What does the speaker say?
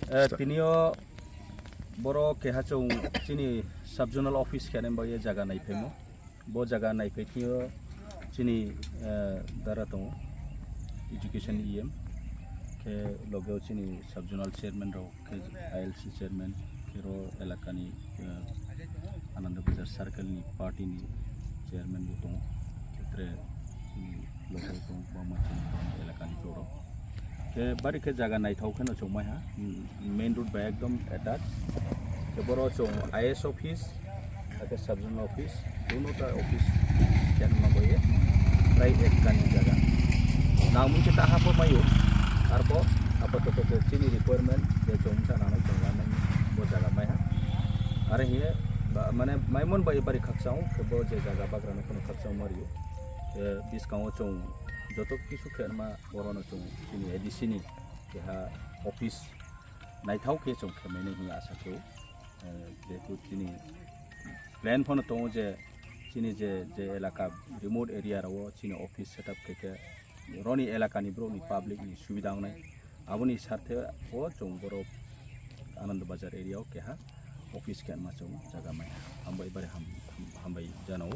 Tinio boro kehachong chini subzonal office kene ba ye jaga nai phemo bo jaga nai phekio chini daratong education em ke logeo chini subzonal chairman ro ke ILC chairman kero elakani Ananda Bazar circle ni party ni chairman butong ketre chini logeo tong bama chini elakani toro ke bari ke jaga nai thau khano chong mai ha main road ba ekdom attach ke boro chong IS office ake subzonal office dono ta office jan ma boye rai ek kan jaga namun kita hapo mayo arbo apa to chini requirement ke chong sa nanai chong la mai bo jaga mai ha are hiye mane maimon ba bari khaksau ke bo je jaga bagra no kono khaksau mario ke discount chong jotok kisu kherma borono chong chini edisini ke ha office naithau ke chong khemene hi asa ko jetu chini plan phone to je chini je elaka remote area ro chini office setup ke roni elaka ni bro ni public ni सुविधा nai aboni sarthe o chong boro Anand Bazar area ke ha office ke ma chong jaga mai hambai bare hambai janau